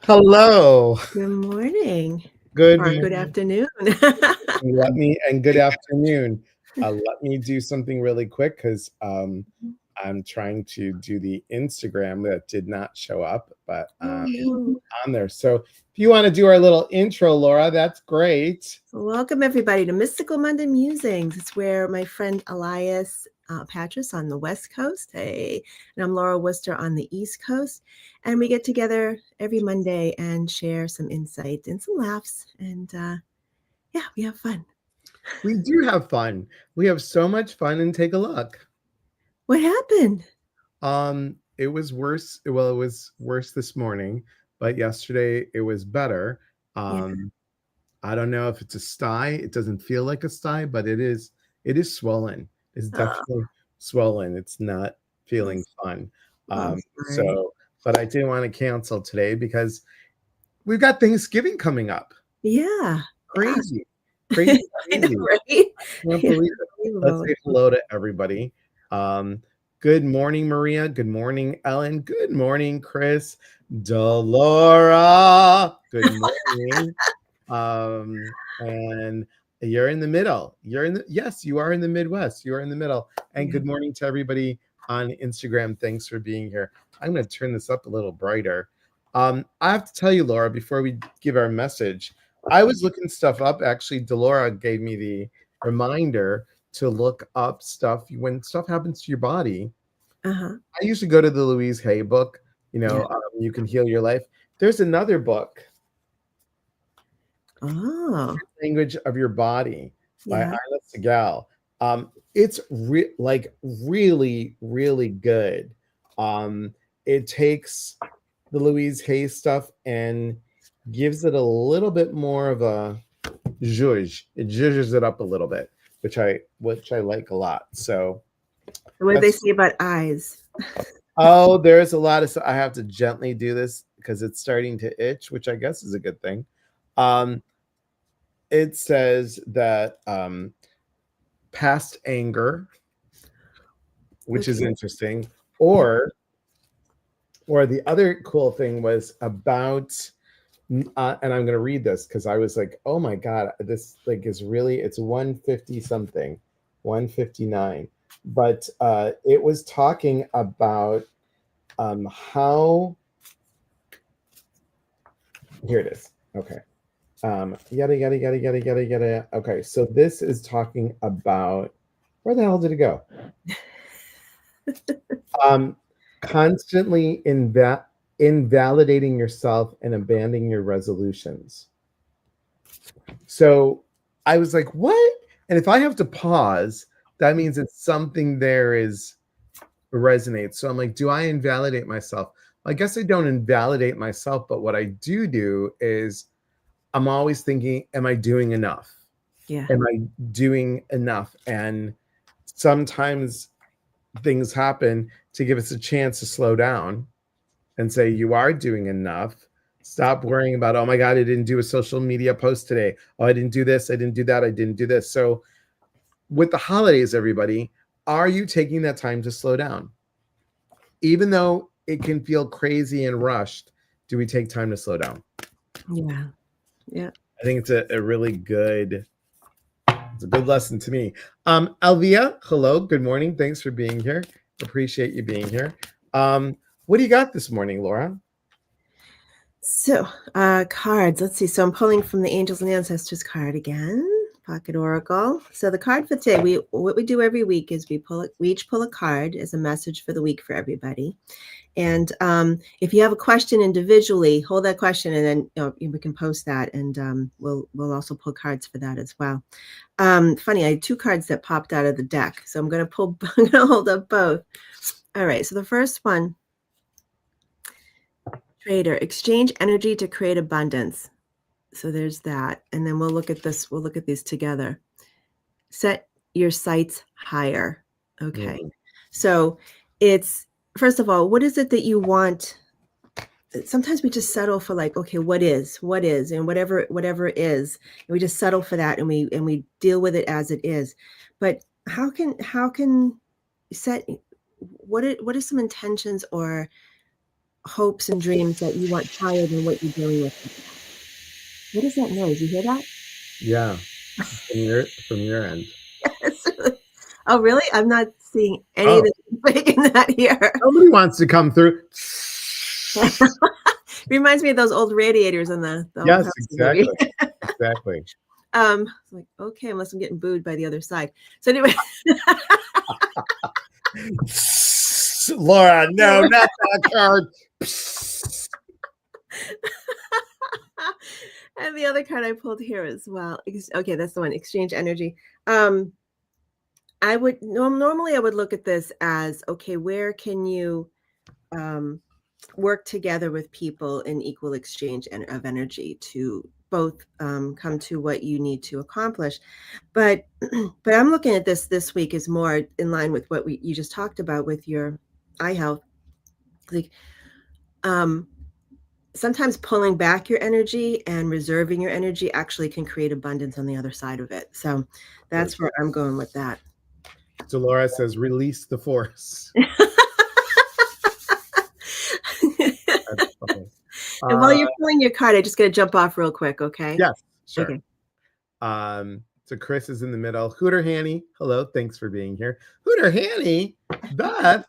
Hello. Good morning. Good Or morning. good afternoon. Good afternoon. Let me do something really quick because I'm trying to do the Instagram that did not show up, but on there. So if you want to do our little intro, Laura, that's great. Welcome, everybody, to Mystical Monday Musings. It's where my friend Elias, Patras on the West Coast, and I'm Laura Wooster on the East Coast. And we get together every Monday and share some insight and some laughs. And yeah, we have fun. We do have fun. We have so much fun, and take a look. What happened? It was worse. Well, it was worse this morning, but yesterday it was better. Yeah. I don't know if it's a sty. It doesn't feel like a sty, but it is swollen. It's definitely swollen. It's not feeling fun. But I didn't want to cancel today because we've got Thanksgiving coming up. Yeah. Crazy. Crazy. I know, right? I can't believe it. Let's say hello to everybody. Good morning, Maria. Good morning, Ellen. Good morning, Chris. Delora. Good morning. And you're in the middle. Yes, you are in the Midwest. You are in the middle. And good morning to everybody on Instagram. Thanks for being here. I'm going to turn this up a little brighter. I have to tell you, Laura, before we give our message, I was looking stuff up. Actually, Delora gave me the reminder to look up stuff when stuff happens to your body. I usually go to the Louise Hay book, You Can Heal Your Life. There's another book, Language of Your Body by Isla Segal. It's really, really good. It takes the Louise Hay stuff and gives it a little bit more of a zhuzh. It zhuzhes it up a little bit, which I like a lot. So what do they say about eyes? Oh, there's a lot of. I have to gently do this because it's starting to itch, which I guess is a good thing. It says that past anger, which is interesting, or the other cool thing was about, and I'm going to read this because I was like, oh my God, this is really, it's 150 something, 159. But it was talking about how, here it is. Okay. Yada, yada, yada, yada, yada, yada. Okay. So this is talking about, where the hell did it go? Constantly invalidating yourself and abandoning your resolutions. So I was like, what? And if I have to pause, that means it's something there resonates. So I'm like, do I invalidate myself? I guess I don't invalidate myself, but what I do is I'm always thinking, am I doing enough? Yeah. Am I doing enough? And sometimes things happen to give us a chance to slow down and say, you are doing enough. Stop worrying about, oh my God, I didn't do a social media post today. Oh, I didn't do this. I didn't do that. I didn't do this. So with the holidays, everybody, are you taking that time to slow down? Even though it can feel crazy and rushed, do we take time to slow down? Yeah. Yeah. I think it's a really good, it's a good lesson to me. Alvia, hello, good morning. Thanks for being here. Appreciate you being here. What do you got this morning, Laura? So, cards. Let's see. So I'm pulling from the Angels and Ancestors card again. Pocket Oracle. So the card for today, what we do every week is we each pull a card as a message for the week for everybody. And if you have a question individually, hold that question, and then we can post that, and we'll also pull cards for that as well. Funny, I had two cards that popped out of the deck, so I'm going to hold up both. All right. So the first one Trader, exchange energy to create abundance. So there's that. And then we'll look at this. We'll look at these together. Set your sights higher. Okay. Mhm. So it's, first of all, what is it that you want? Sometimes we just settle for like, okay, what is, and whatever is, and we just settle for that, and we deal with it as it is. But how can you set, what are some intentions or hopes and dreams that you want higher than what you're dealing with? What is that noise? You hear that? Yeah, from your end. Oh, really? I'm not seeing Oh, anything in that here. somebody wants to come through. Reminds me of those old radiators in the old Yes, house exactly. movie. Exactly. It's like, okay, unless I'm getting booed by the other side. So anyway. Laura, no, not that card. And the other card I pulled here as well. Okay, that's the one. Exchange energy. I would normally I would look at this as, okay, where can you work together with people in equal exchange of energy to both come to what you need to accomplish. But but I'm looking at this week is more in line with what you just talked about with your eye health. Like sometimes pulling back your energy and reserving your energy actually can create abundance on the other side of it. So that's where I'm going with that. Dolores says, release the force. That's funny. And while you're pulling your card, I just got to jump off real quick, okay? Yes, sure. Okay. So Chris is in the middle. Hooter Hanny, hello, thanks for being here. Hooter Hanny, Beth,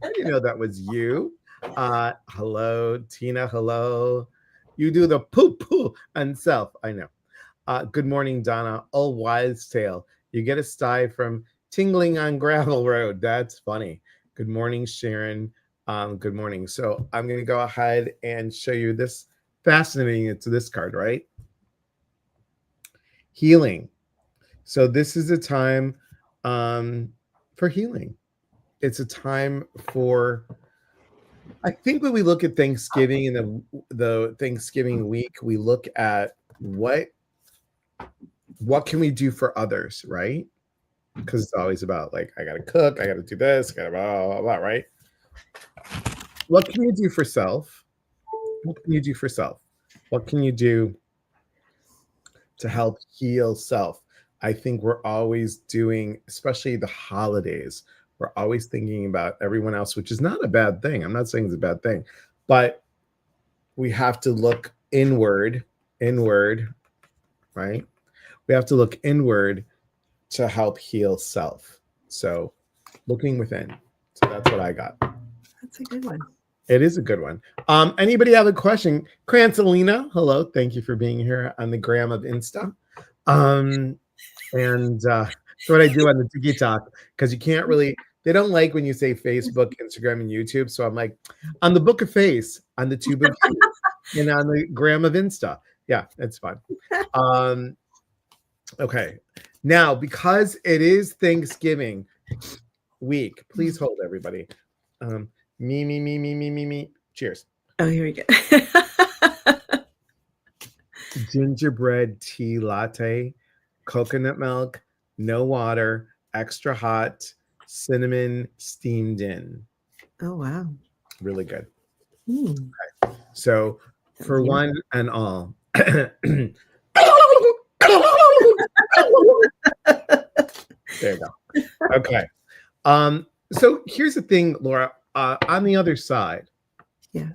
I didn't know that was you. Hello, Tina, hello. You do the poo and self, I know. Good morning, Donna. All wise tale. You get a sty from tingling on gravel road. That's funny. Good morning, Sharon. Good morning. So I'm going to go ahead and show you this fascinating. It's this card, right? Healing. So this is a time for healing. It's a time for, I think when we look at Thanksgiving and the Thanksgiving week, we look at what can we do for others, right? Because it's always about like, I gotta cook, I gotta do this, I gotta blah, blah, blah, right? What can you do for self? What can you do for self? What can you do to help heal self? I think we're always doing, especially the holidays, we're always thinking about everyone else, which is not a bad thing. I'm not saying it's a bad thing, but we have to look inward, right? We have to look inward to help heal self. So looking within. So that's what I got. That's a good one. It is a good one. Anybody have a question? Crancelina, hello. Thank you for being here on the gram of Insta. And that's what I do on the TikTok, because you can't really, they don't like when you say Facebook, Instagram, and YouTube. So I'm like, on the book of face, on the tube of and on the gram of Insta. Yeah, it's fun. Okay. Now, because it is Thanksgiving week, please hold everybody. Me. Cheers. Oh, here we go. Gingerbread tea latte, coconut milk, no water, extra hot, cinnamon steamed in. Oh, wow. Really good. Mm. Okay. So for one and all. There you go. Okay. So here's the thing, Laura, on the other side. Yeah.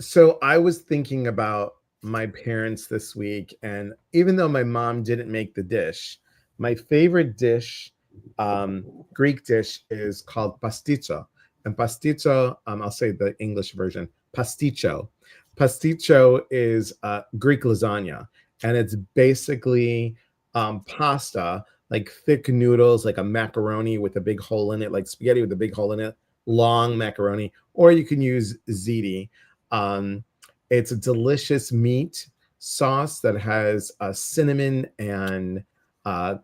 So I was thinking about my parents this week, and even though my mom didn't make the dish, my favorite dish, Greek dish, is called pasticho. And pasticho, I'll say the English version, pasticho. Pasticho is Greek lasagna, and it's basically pasta, like thick noodles, like a macaroni with a big hole in it, like spaghetti with a big hole in it, long macaroni, or you can use ziti. It's a delicious meat sauce that has cinnamon and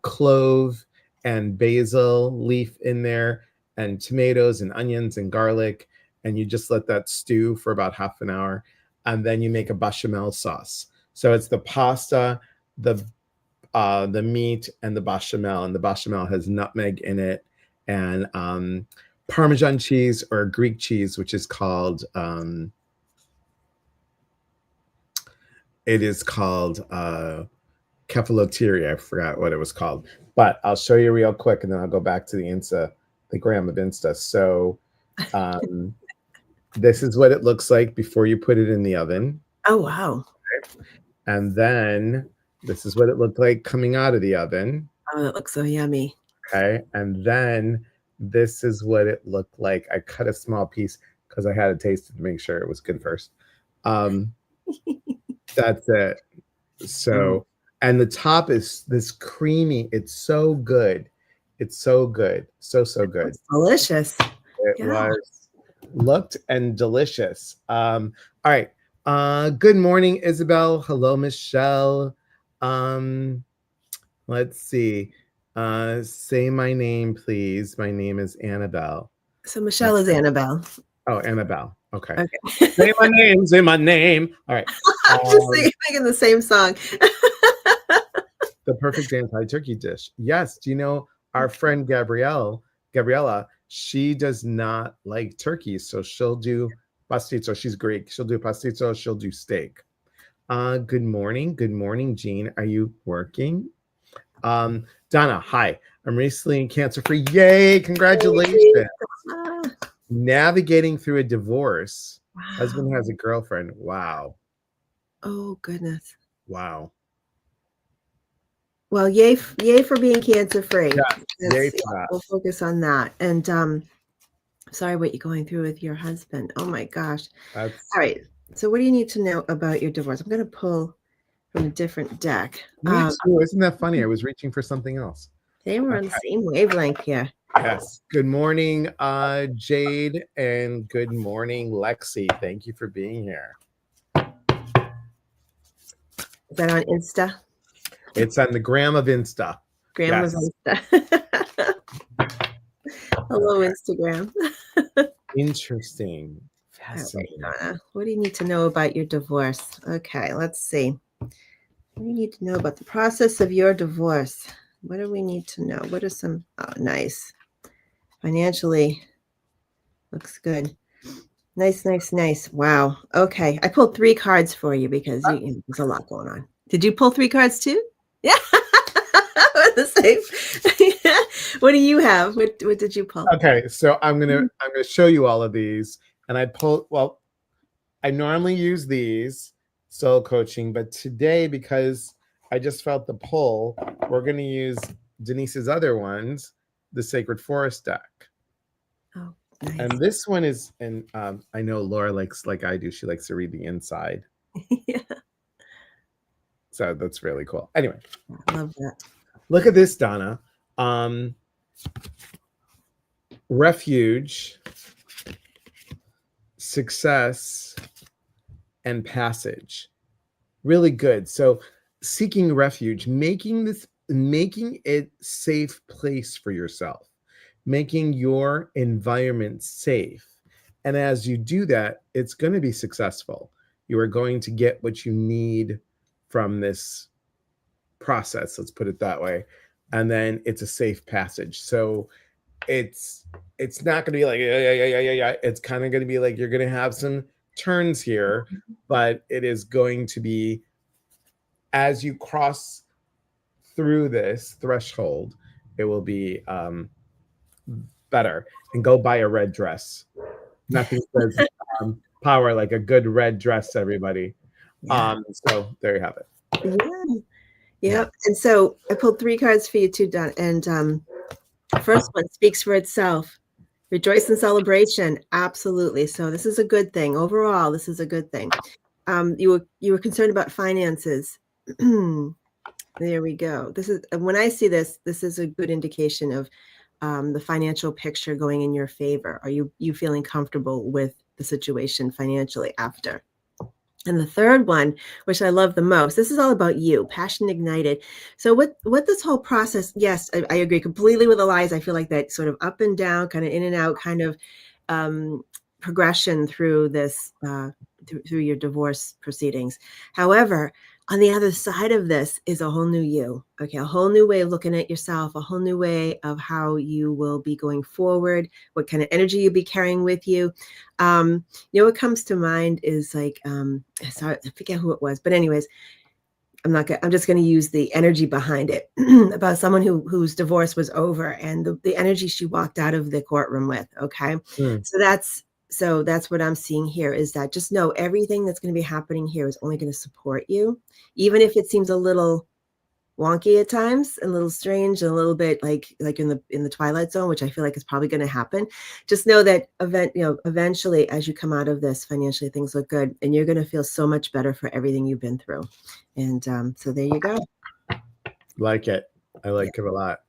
clove and basil leaf in there, and tomatoes and onions and garlic. and you just let that stew for about half an hour, and then you make a bechamel sauce. So it's the pasta, the meat, and the bechamel, and the bechamel has nutmeg in it, and Parmesan cheese or Greek cheese, which is called it is called Kefalotieri. I forgot what it was called, but I'll show you real quick, and then I'll go back to the gram of Insta. So this is what it looks like before you put it in the oven. Oh, wow. And then this is what it looked like coming out of the oven. Oh, that looks so yummy. Okay. And then this is what it looked like. I cut a small piece because I had to taste it to make sure it was good first. That's it. So, and the top is this creamy. It's so good. It's so good. So good. It's delicious. It looked and delicious. All right. Good morning, Isabel. Hello, Michelle. Let's see. Say my name, please. My name is Annabelle. So Michelle is Annabelle. Oh, Annabelle. Okay. Say my name. Say my name. All right. Just singing the same song. The perfect anti-turkey dish. Yes. Do you know our friend Gabriella? She does not like turkey, so she'll do pastizzo. She's Greek. She'll do pastizzo. She'll do steak. Good morning. Good morning, Jean. Are you working? Donna, hi. I'm recently cancer-free. Yay! Congratulations. Navigating through a divorce. Wow. Husband has a girlfriend. Wow. Oh, goodness. Wow. Well, yay for being cancer-free. Yeah, yay for that. We'll focus on that. And sorry what you're going through with your husband. Oh my gosh. All right. So what do you need to know about your divorce? I'm going to pull from a different deck. Isn't that funny? I was reaching for something else. They were on the same wavelength here. Yes. Good morning, Jade, and good morning, Lexi. Thank you for being here. Is that on Insta? It's on the gram of Insta. Gram of Insta. Hello, Instagram. Interesting. Fascinating. Right, what do you need to know about your divorce? Okay, let's see. What do you need to know about the process of your divorce? What do we need to know? What are some, nice. Financially, looks good. Nice. Wow. Okay, I pulled 3 cards for you because there's a lot going on. Did you pull 3 cards too? Yeah. The same. What do you have? What did you pull? Okay, so I'm gonna show you all of these, and I pulled. Well, I normally use these soul coaching, but today, because I just felt the pull, we're gonna use Denise's other ones, the Sacred Forest deck. Oh, nice. And this one is, and I know Laura likes, like I do, she likes to read the inside. Yeah. So that's really cool. Anyway, I love that. Look at this, Donna. Refuge, success, and passage. Really good. So seeking refuge, making it safe place for yourself, making your environment safe. And as you do that, it's going to be successful. You are going to get what you need from this process, let's put it that way. And then it's a safe passage. So it's not going to be like, yeah. It's kind of going to be like, you're going to have some turns here, but it is going to be, as you cross through this threshold, it will be better. And go buy a red dress. Nothing says power like a good red dress, everybody. Yeah. So there you have it. Yeah. And so I pulled 3 cards for you too, Don. And the first one speaks for itself. Rejoice in celebration. Absolutely. So this is a good thing. Overall, this is a good thing. You were concerned about finances. There we go. This is, when I see this is a good indication of the financial picture going in your favor. Are you feeling comfortable with the situation financially after? And the third one, which I love the most, this is all about you, passion ignited. So what this whole process, yes, I agree completely with Elias. I feel like that sort of up and down, kind of in and out, kind of progression through this through your divorce proceedings. However, on the other side of this is a whole new you. Okay, a whole new way of looking at yourself, a whole new way of how you will be going forward, what kind of energy you'll be carrying with you. What comes to mind is like, sorry, I forget who it was, but anyways, I'm just going to use the energy behind it about someone whose divorce was over, and the energy she walked out of the courtroom with. Okay. So that's what I'm seeing here, is that just know everything that's going to be happening here is only going to support you, even if it seems a little wonky at times, a little strange, a little bit like in the twilight zone, which I feel like is probably going to happen. Just know that eventually, as you come out of this financially, things look good, and you're going to feel so much better for everything you've been through. And so there you go. Like it. I like it a lot.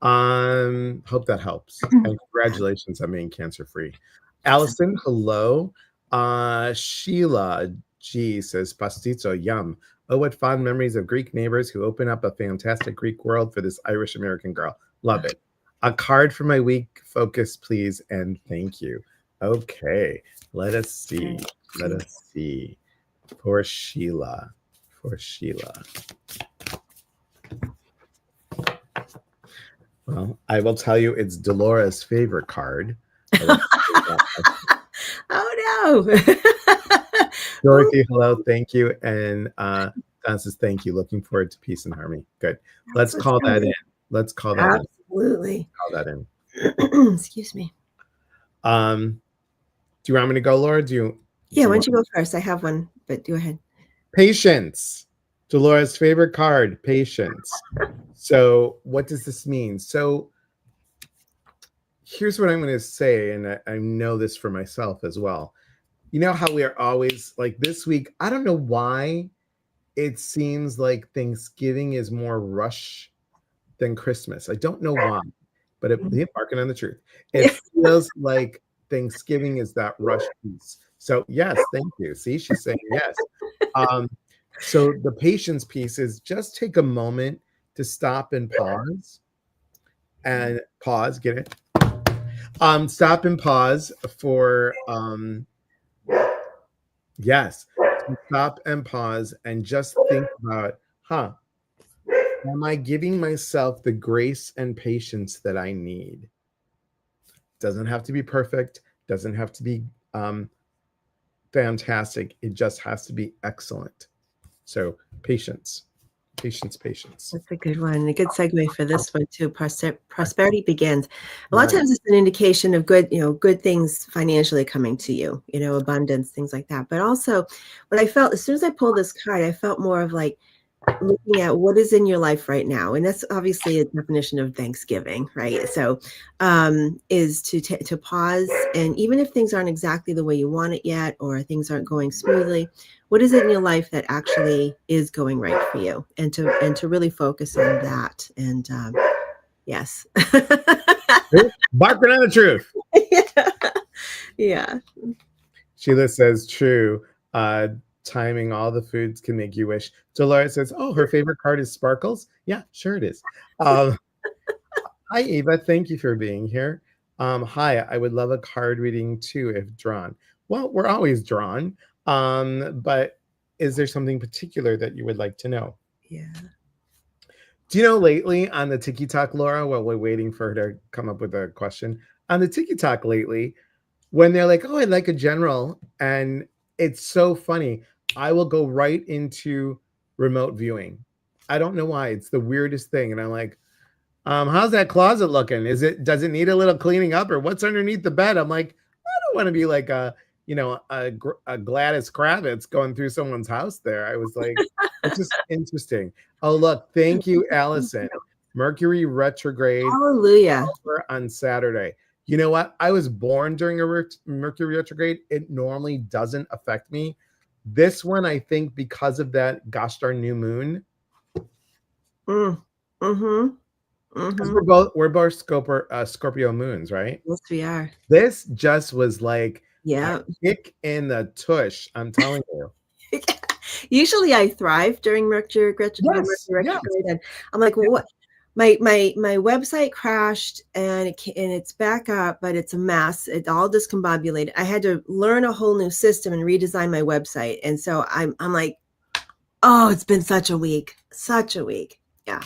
Hope that helps. And congratulations on being cancer free. Allison, hello. Sheila G says pastizzo, yum. Oh, what fond memories of Greek neighbors who open up a fantastic Greek world for this Irish American girl. Love it. A card for my week focus, please, and thank you. Okay, let us see. Let us see. For Sheila. Well, I will tell you it's Dolores' favorite card. Oh no. Dorothy, hello, thank you. And Don says thank you. Looking forward to peace and harmony. Good. Let's call that in. Let's call that in. Absolutely. Call that in. Excuse me. Do you want me to go, Laura? Yeah, why don't you go first? I have one, but go ahead. Patience. Dolores' favorite card, patience. So what does this mean? So here's what I'm going to say, and I know this for myself as well. You know how we are always like this week, I don't know why it seems like Thanksgiving is more rush than Christmas. I don't know why, but marking on the truth. It feels like Thanksgiving is that rush piece. So yes, thank you. See, she's saying yes. So the patience piece is just take a moment to stop and pause. And pause, get it? Stop and pause for yes. Stop and pause and just think about, am I giving myself the grace and patience that I need? Doesn't have to be perfect, doesn't have to be fantastic. It just has to be excellent. So patience. That's a good one. A good segue for this one too. Prosperity begins. A lot of times it's an indication of good, good things financially coming to you, abundance, things like that. But also what I felt as soon as I pulled this card, I felt more of like looking at what is in your life right now. And that's obviously a definition of Thanksgiving, right? So is to pause, and even if things aren't exactly the way you want it yet, or things aren't going smoothly, what is it in your life that actually is going right for you, and to really focus on that. And yes. Barking on the truth. Yeah. Sheila says true. Timing all the foods can make you wish. Dolores says, oh, her favorite card is sparkles. Yeah, sure it is. Hi, Eva. Thank you for being here. Hi, I would love a card reading too if drawn. Well, we're always drawn. But is there something particular that you would like to know? Yeah. Do you know lately on the TikTok, Laura, while we're waiting for her to come up with a question, on the TikTok lately, when they're like, oh, I'd like a general, and it's so funny, I will go right into remote viewing. I don't know why. It's the weirdest thing. And I'm like, how's that closet looking? Does it need a little cleaning up, or what's underneath the bed? I'm like, I don't want to be like a Gladys Kravitz going through someone's house there. I was like, it's just interesting. Oh, look, thank you, Allison. Mercury retrograde. Hallelujah. On Saturday. You know what? I was born during a Mercury retrograde. It normally doesn't affect me. This one, I think, because of that gosh darn new moon. We're both Scorpio moons, right? Yes, we are. This just was like a kick in the tush. I'm telling you. Usually I thrive during Mercury retrograde. And I'm like, well, my website crashed and it's back up, but it's a mess. It's all discombobulated. I had to learn a whole new system and redesign my website. And so I'm like, oh, it's been such a week. Yeah.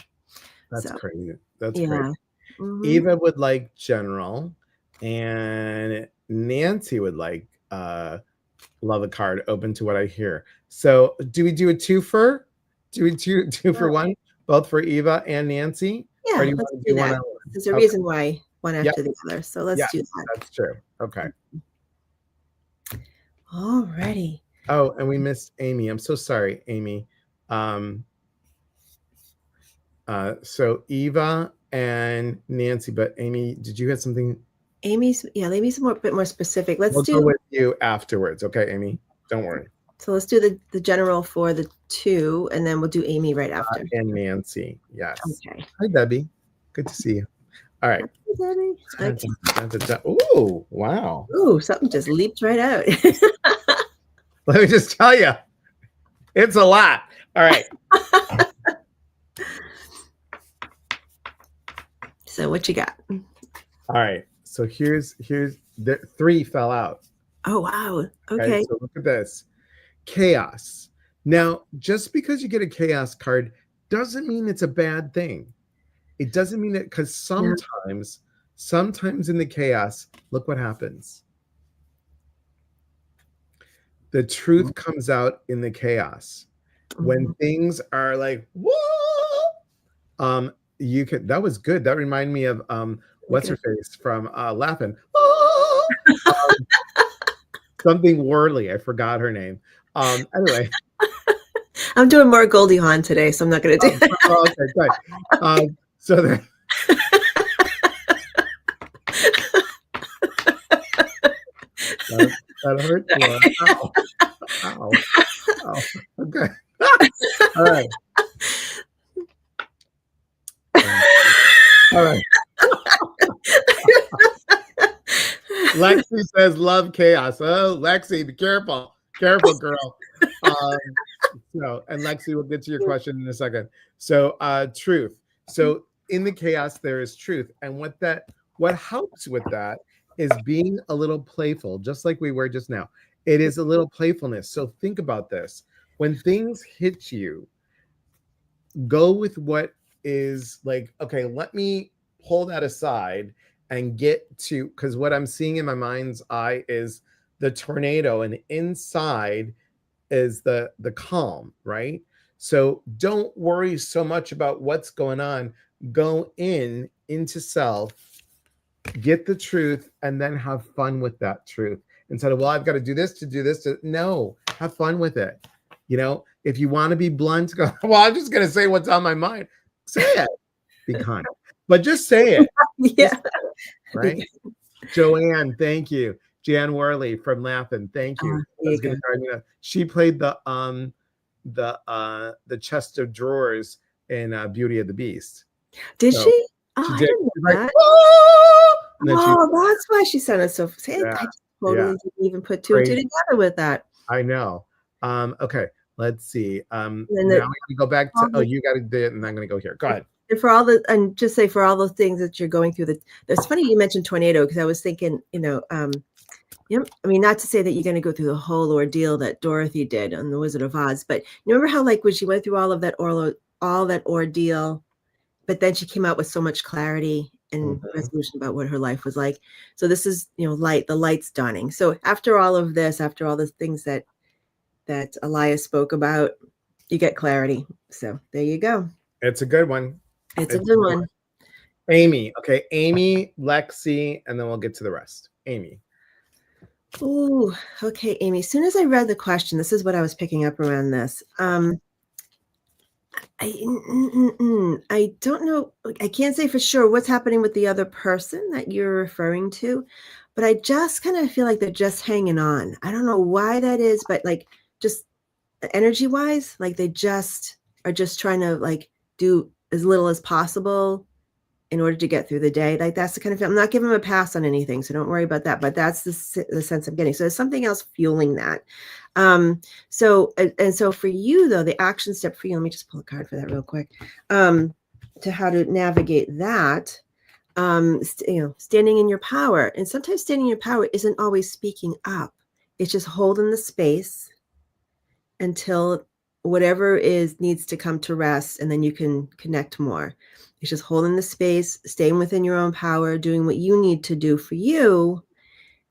That's So, crazy. That's yeah. great. Eva would like general, and Nancy would like love a card open to what I hear. So do we do a twofer? Do we two for one, both for Eva and Nancy? Yeah, Or do you let's want to do do one that. on one? There's a Okay. reason why one Yep. after the other. So let's do that. That's true. Okay. Alrighty. Oh, and we missed Amy. I'm so sorry, Amy. So Eva and Nancy, but Amy, did you have something? Amy's a bit more specific. We'll go with you afterwards. Okay, Amy, don't worry. So let's do the general for the 2, and then we'll do Amy right after. And Nancy, yes. Okay. Hi, Debbie. Good to see you. All right. Hi, Debbie. Okay. Ooh, wow. Ooh, something just leaped right out. Let me just tell you, it's a lot. All right. So what you got? All right. So here's the 3 fell out. Oh, wow. Okay. So look at this. Chaos. Now, just because you get a chaos card doesn't mean it's a bad thing. It doesn't mean it, because sometimes in the chaos, look what happens. The truth comes out in the chaos. When things are like, whoa, you can, that was good. That reminded me of what's her face from Laughing. Something Worley. I forgot her name. Anyway. I'm doing more Goldie Hawn today, so I'm not going to do that. Okay, good. So then, that hurt. Ow. Ow. Ow. Okay. All right. All right. Lexi says, love chaos. Oh, Lexi, be careful. Careful, girl. And Lexi, we'll get to your question in a second. So, truth. So in the chaos, there is truth. And what helps with that is being a little playful, just like we were just now. It is a little playfulness. So think about this. When things hit you, go with what is like, okay, let me pull that aside and get to, because what I'm seeing in my mind's eye is the tornado, and inside is the calm, right? So don't worry so much about what's going on. Go into self, get the truth, and then have fun with that truth. Instead of, well, I've got to do this. No, have fun with it. You know, if you want to be blunt, go, well, I'm just going to say what's on my mind. Say it. Be kind. But just say it. Yeah. Say it, right? Joanne, thank you. Jan Worley from Laughing, thank you. She played the chest of drawers in Beauty of the Beast. Did she? Oh, she I did. didn't know that. That's why she sounded so. I totally didn't even put 2 and 2 together with that. I know. Okay, let's see. Now I'm going to go back to. You got to do it, and I'm going to go here. Go ahead. And just say for all those things that you're going through. It's funny you mentioned tornado, because I was thinking, I mean, not to say that you're going to go through the whole ordeal that Dorothy did on The Wizard of Oz, but you remember how, like, when she went through all that ordeal, but then she came out with so much clarity and resolution about what her life was like. So this is, the light's dawning. So after all of this, after all the things that Elias spoke about, you get clarity. So there you go. It's a good one. It's a good one. Amy. Okay. Amy, Lexi, and then we'll get to the rest. Amy. Oh, okay, Amy. As soon as I read the question, this is what I was picking up around this. I don't know. I can't say for sure what's happening with the other person that you're referring to, but I just kind of feel like they're just hanging on. I don't know why that is, but like just energy wise, like they just are just trying to like do as little as possible in order to get through the day. Like that's the kind of, I'm not giving them a pass on anything, so don't worry about that, but that's the sense I'm getting. So there's something else fueling that. So for you though, the action step for you, let me just pull a card for that real quick. navigate that, standing in your power. And sometimes standing in your power isn't always speaking up. It's just holding the space until whatever needs to come to rest, and then you can connect more. It's just holding the space, staying within your own power, doing what you need to do for you.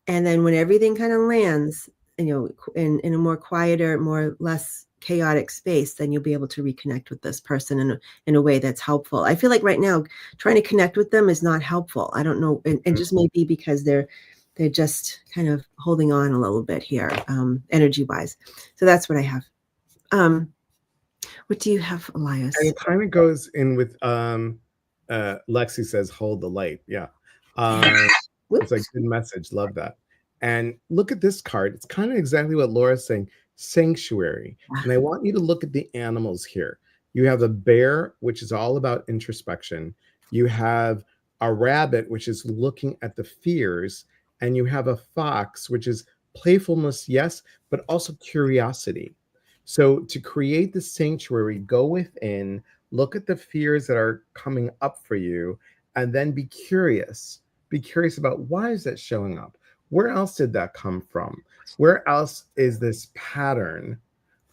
And then when everything kind of lands, in a more quieter, less chaotic space, then you'll be able to reconnect with this person in a way that's helpful. I feel like right now trying to connect with them is not helpful. I don't know, and just maybe because they're just kind of holding on a little bit here, energy wise. So that's what I have. What do you have, Elias? And it kind of goes in with Lexi says, hold the light. Yeah. It's like good message. Love that. And look at this card. It's kind of exactly what Laura's saying, sanctuary. And I want you to look at the animals here. You have a bear, which is all about introspection. You have a rabbit, which is looking at the fears. And you have a fox, which is playfulness, yes, but also curiosity. So to create the sanctuary, go within, look at the fears that are coming up for you, and then be curious. Be curious about, why is that showing up? Where else did that come from? Where else is this pattern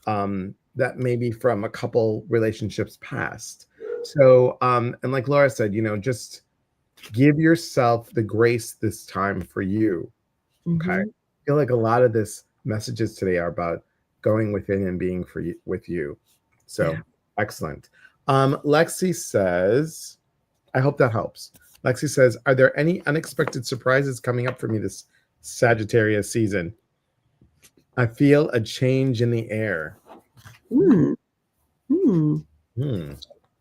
that may be from a couple relationships past? So, and like Laura said, just give yourself the grace this time for you. Okay. I feel like a lot of this messages today are about going within and being with you. So excellent. Lexi says, I hope that helps. Lexi says, are there any unexpected surprises coming up for me this Sagittarius season? I feel a change in the air.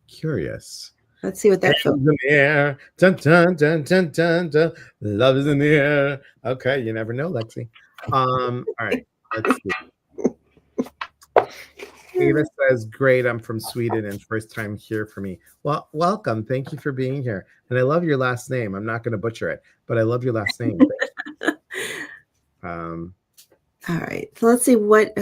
Curious. Let's see what that feels. In the air. Dun, dun, dun, dun, dun, dun. Love is in the air. Okay, you never know, Lexi. All right, let's see. Ava says, great, I'm from Sweden and first time here for me. Well, welcome. Thank you for being here. And I love your last name. I'm not going to butcher it, but I love your last name. All right. So let's see what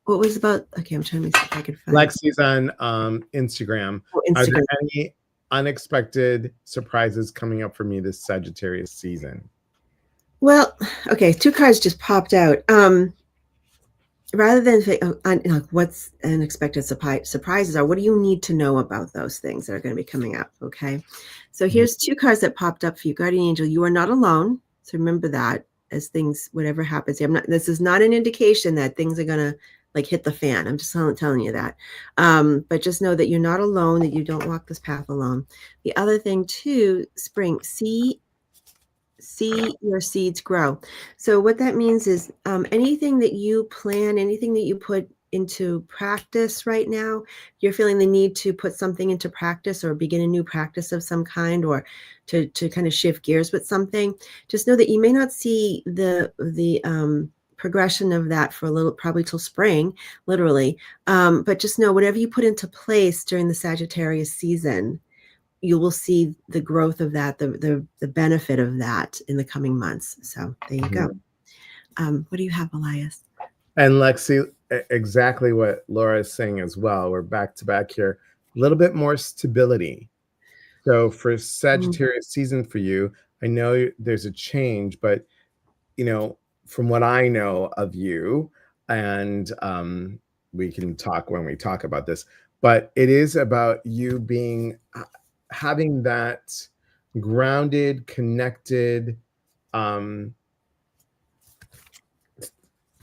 was about. Okay, I'm trying to see if I can find Lexi's on Instagram. Are there any unexpected surprises coming up for me this Sagittarius season? Well, okay, 2 cards just popped out. Rather than what's unexpected surprises are, what do you need to know about those things that are going to be coming up? Okay, so here's 2 cards that popped up for you. Guardian Angel, you are not alone. So remember that as things, whatever happens. This is not an indication that things are going to hit the fan. I'm just telling you that. But just know that you're not alone, that you don't walk this path alone. The other thing too, Spring, see your seeds grow. So what that means is anything that you plan, anything that you put into practice right now, you're feeling the need to put something into practice or begin a new practice of some kind, or to kind of shift gears with something. Just know that you may not see the progression of that for a little, probably till spring, literally. But just know whatever you put into place during the Sagittarius season, you will see the growth of that, the benefit of that in the coming months. So there you go. What do you have, Elias? And Lexi, exactly what Laura is saying as well. We're back to back here. A little bit more stability. So for Sagittarius season for you, I know there's a change, but from what I know of you, and we can talk when we talk about this, but it is about you having that grounded, connected,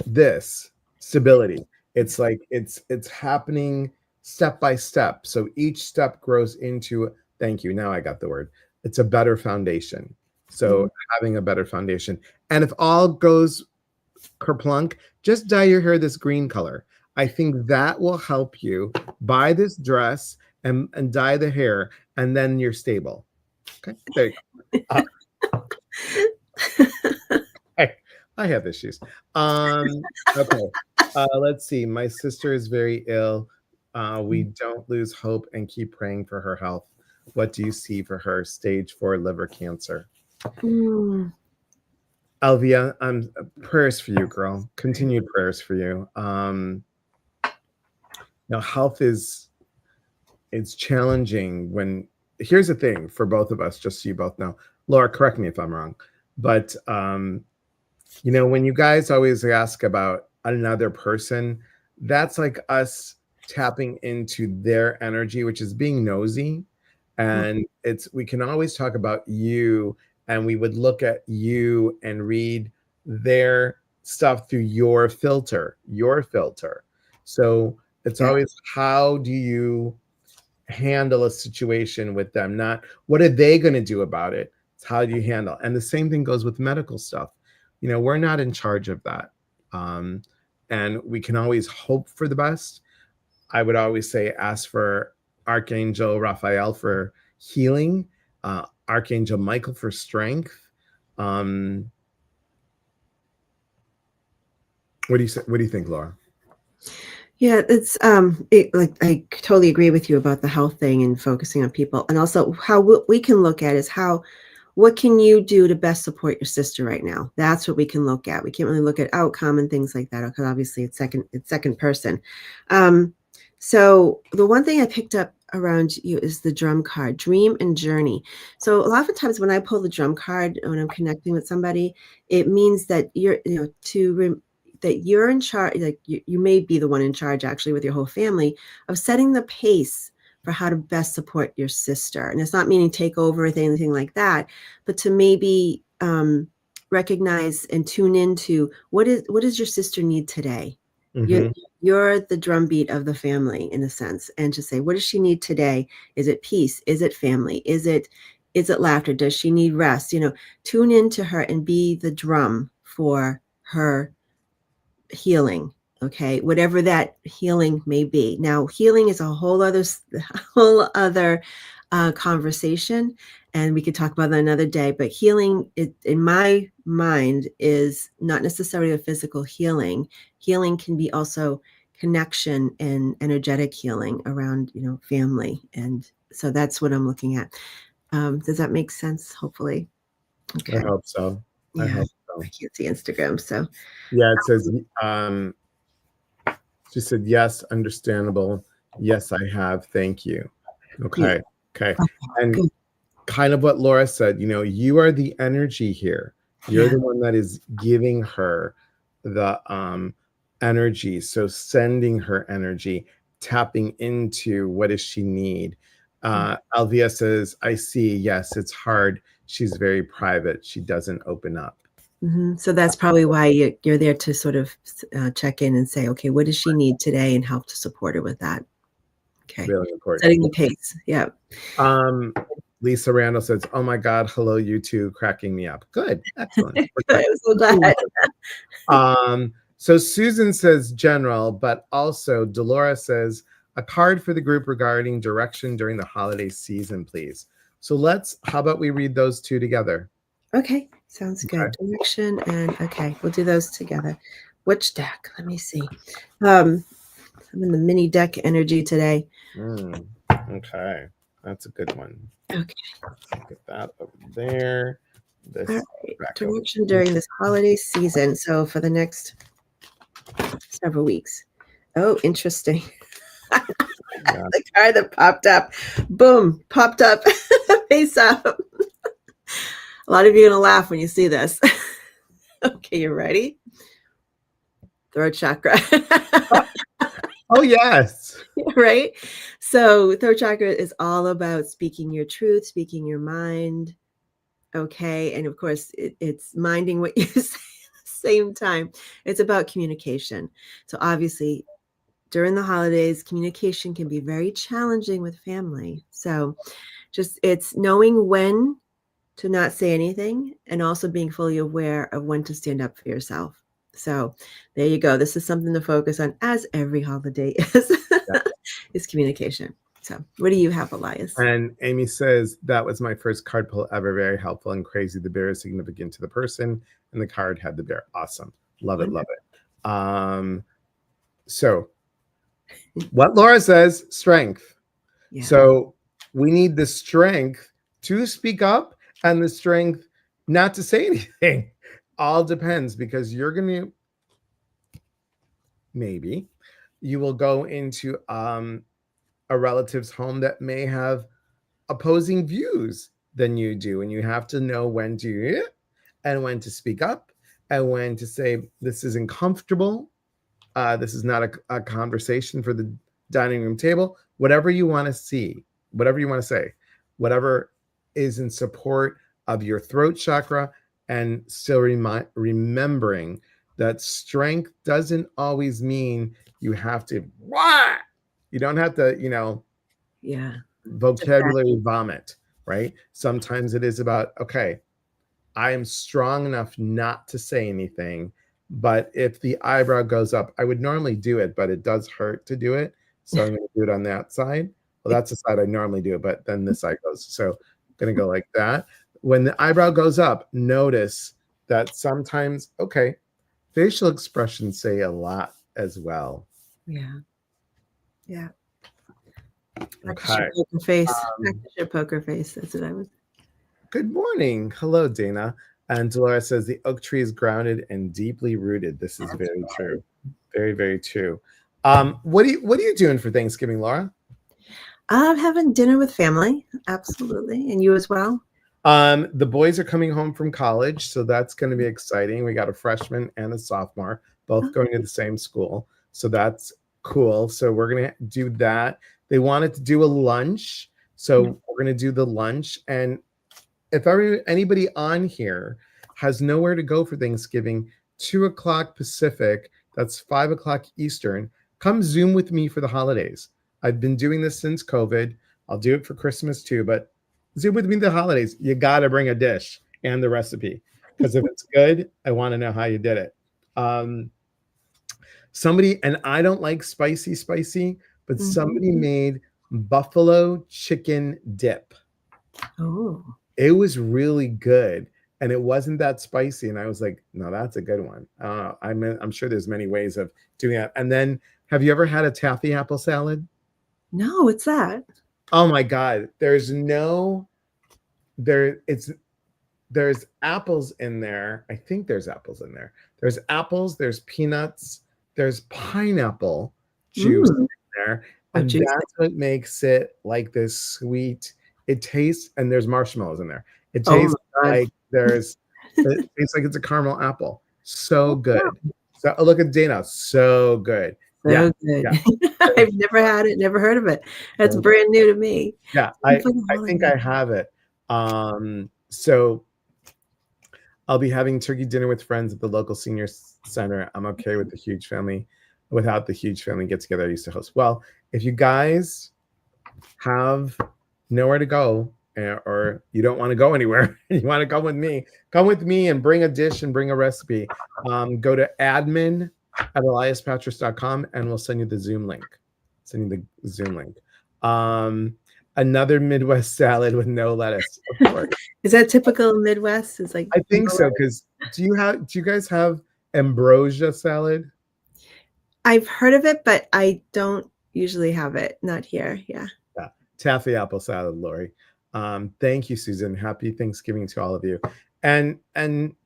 this stability. It's like it's happening step by step. So each step grows into, thank you, now I got the word. It's a better foundation. So having a better foundation. And if all goes kerplunk, just dye your hair this green color. I think that will help you. Buy this dress and dye the hair, and then you're stable. Okay, there you go. I have issues. Okay, let's see. My sister is very ill. We don't lose hope and keep praying for her health. What do you see for her? Stage 4 liver cancer. Elvia, prayers for you, girl. Continued prayers for you. Health is it's challenging when, here's the thing for both of us, just so you both know. Laura, correct me if I'm wrong, but when you guys always ask about another person, that's like us tapping into their energy, which is being nosy. And we can always talk about you, and we would look at you and read their stuff through your filter. So it's Yeah. always, how do you handle a situation with them? Not what are they going to do about it? It's how do you handle? And the same thing goes with medical stuff. We're not in charge of that. And we can always hope for the best. I would always say ask for Archangel Raphael for healing, Archangel Michael for strength. What do you say? What do you think, Laura? Yeah, it's like I totally agree with you about the health thing and focusing on people, and also how we can look at is what can you do to best support your sister right now? That's what we can look at. We can't really look at outcome and things like that because obviously it's second person. So the one thing I picked up around you is the drum card, dream and journey. So a lot of times when I pull the drum card when I'm connecting with somebody, it means that that you're in charge, like you may be the one in charge actually with your whole family of setting the pace for how to best support your sister. And it's not meaning take over or anything like that, but to maybe recognize and tune into what does your sister need today? Mm-hmm. You're the drumbeat of the family in a sense, and to say, what does she need today? Is it peace? Is it family? Is it laughter? Does she need rest? Tune into her and be the drum for her healing. Okay, whatever that healing may be. Now, healing is a whole other conversation, and we could talk about that another day. But healing, in my mind, is not necessarily a physical healing. Healing can be also connection and energetic healing around, family, and so that's what I'm looking at. Does that make sense? Hopefully. Okay. I hope so. I Yeah, hope so. I can't see Instagram, so Yeah, it says, she said, yes, understandable. Yes, I have. Thank you. yeah. Okay. Okay. Okay, And good. kind of what Laura said, you are the energy here. You're Yeah. the one that is giving her the energy. So sending her energy, tapping into what does she need. Alvia says, I see. Yes, it's hard. She's very private. She doesn't open up. So that's probably why you're there to sort of check in and say, okay, what does she need today, and help to support her with that. Okay, Really important. setting the pace. Yeah. Lisa Randall says, oh my God, hello, you two, cracking me up. Good. Excellent. I'm so glad. So Susan says general, but also Dolores says a card for the group regarding direction during the holiday season, please. So how about we read those two together? Okay, sounds good. Direction and okay, we'll do those together. Which deck? Let me see. I'm in the mini deck energy today. Okay, that's a good one. Okay. Get that over there. This All right. back over Direction here. during this holiday season. So for the next several weeks. Oh, interesting. Yeah. The card that popped up, boom, popped up face up. A lot of you are gonna laugh when you see this. Okay, you ready? Throat chakra. Oh yes. Right? So throat chakra is all about speaking your truth, speaking your mind. Okay. And of course, it's minding what you say at the same time. It's about communication. So obviously, during the holidays, communication can be very challenging with family. So it's knowing when to not say anything, and also being fully aware of when to stand up for yourself. So there you go. This is something to focus on, as every holiday is, is communication. So what do you have, Elias? And Amy says, that was my first card pull ever. Very helpful and crazy. The bear is significant to the person, and the card had the bear. Awesome. Love it. Love it. So what Laura says, strength. Yeah. So we need the strength to speak up and the strength not to say anything. All depends, because you're going to, maybe you will go into a relative's home that may have opposing views than you do, and you have to know when to and when to speak up and when to say this isn't comfortable. This is not a conversation for the dining room table. Whatever you want to see, whatever you want to say, whatever is in support of your throat chakra, and still remembering that strength doesn't always mean you have to. You don't have to, Yeah. vocabulary vomit, right? Sometimes it is about, okay, I am strong enough not to say anything, but if the eyebrow goes up, I would normally do it, but it does hurt to do it. So I'm going to do it on that side. Well, that's the side I normally do, but then this side goes. So I'm going to go like that. When the eyebrow goes up, notice that sometimes, okay, facial expressions say a lot as well. Yeah. Yeah. Okay. Poker face. Your poker face. That's what I was. Good morning. Hello, Dana. And Dolores says the oak tree is grounded and deeply rooted. This is very true. Very, very true. What are you doing for Thanksgiving, Laura? I'm having dinner with family. Absolutely. And you as well? The boys are coming home from college, so that's going to be exciting. We got a freshman and a sophomore, both going to the same school. So that's cool. So we're going to do that. They wanted to do a lunch. So we're going to do the lunch. And if anybody on here has nowhere to go for Thanksgiving, 2:00 Pacific, that's 5:00 Eastern, come Zoom with me for the holidays. I've been doing this since COVID. I'll do it for Christmas too, but Zoom with me the holidays. You got to bring a dish and the recipe, because if it's good, I want to know how you did it. Somebody, and I don't like spicy, but somebody made buffalo chicken dip. Oh. It was really good, and it wasn't that spicy. And I was like, no, that's a good one. I'm sure there's many ways of doing that. And then, have you ever had a taffy apple salad? No, what's that? Oh my God. There's apples in there. I think there's apples in there. There's apples, there's peanuts, there's pineapple juice in there. And that's what makes it like this sweet. It tastes, and there's marshmallows in there. It tastes like it tastes like it's a caramel apple. So good. So look at Dana. So good. So good. Yeah. I've never had it, never heard of it. That's brand new to me. Yeah, I think I have it. So I'll be having turkey dinner with friends at the local senior center. I'm okay with the huge family, without the huge family get together I used to host. Well, if you guys have nowhere to go, or you don't want to go anywhere, you want to come with me and bring a dish and bring a recipe, go to admin@eliaspatras.com and we'll send you the Zoom link. Another Midwest salad with no lettuce, of course. Is that typical Midwest? Is like, I think so, because do you guys have ambrosia salad? I've heard of it, but I don't usually have it. Not here. Yeah. Taffy apple salad, Lori. Thank you, Susan. Happy Thanksgiving to all of you. And I'm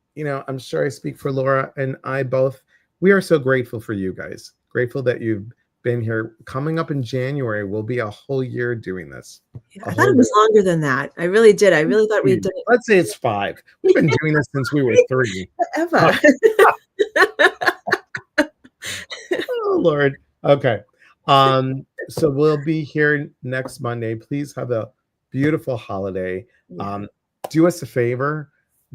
sure I speak for Laura and I both. We are so grateful for you guys. Grateful that you've been here. Coming up in January, we'll be a whole year doing this. Yeah, I thought it was longer than that. I really did. I really thought we'd done it. Let's say it's 5. We've been doing this since we were 3. Forever. Oh, Lord. Okay. So we'll be here next Monday. Please have a beautiful holiday. Do us a favor.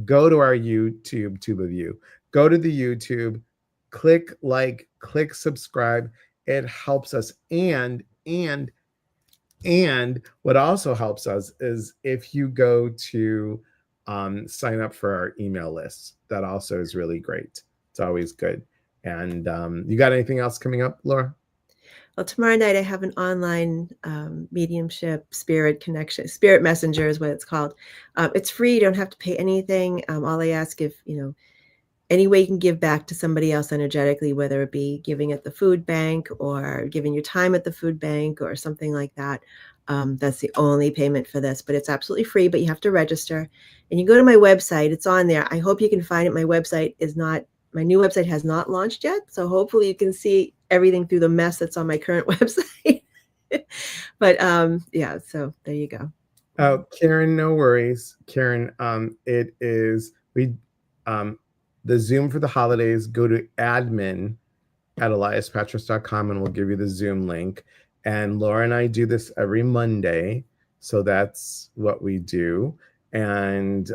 Go to our YouTube, two of you. Go to the YouTube. Click like, click subscribe. It helps us. And what also helps us is if you go to sign up for our email list. That also is really great. It's always good. And you got anything else coming up, Laura? Well, tomorrow night I have an online mediumship spirit connection. Spirit Messenger is what it's called. It's free. You don't have to pay anything. All I ask, if any way you can give back to somebody else energetically, whether it be giving at the food bank or giving your time at the food bank or something like that. That's the only payment for this, but it's absolutely free, but you have to register. And you go to my website, it's on there. I hope you can find it. My new website has not launched yet. So hopefully you can see everything through the mess that's on my current website. But yeah, so there you go. Oh, Karen, no worries. Karen, it is the Zoom for the holidays. Go to admin at eliaspatras.com and we'll give you the Zoom link. And Laura and I do this every Monday. So that's what we do. And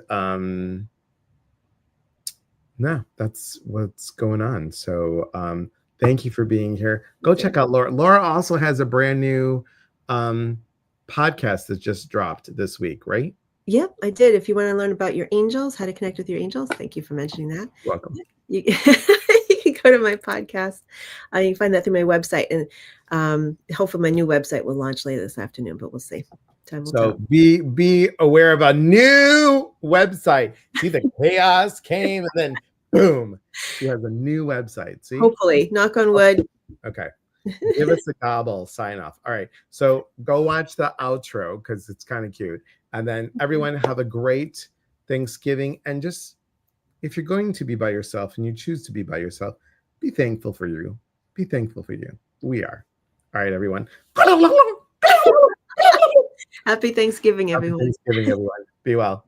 no, that's what's going on. So thank you for being here. Go check out Laura. Laura also has a brand new podcast that just dropped this week, right? Yep, I did. If you want to learn about your angels, how to connect with your angels, thank you for mentioning that. Welcome. You, you can go to my podcast. You can find that through my website, and hopefully my new website will launch later this afternoon, but we'll see. Time will tell. Be aware of a new website. See, the chaos came and then boom, she has a new website. See? Hopefully, knock on wood. Okay. Give us the gobble, sign off. All right. So go watch the outro because it's kind of cute. And then everyone have a great Thanksgiving. And just if you're going to be by yourself and you choose to be by yourself, be thankful for you. Be thankful for you. We are. All right, everyone. Happy Thanksgiving, everyone. Happy Thanksgiving, everyone. Be well.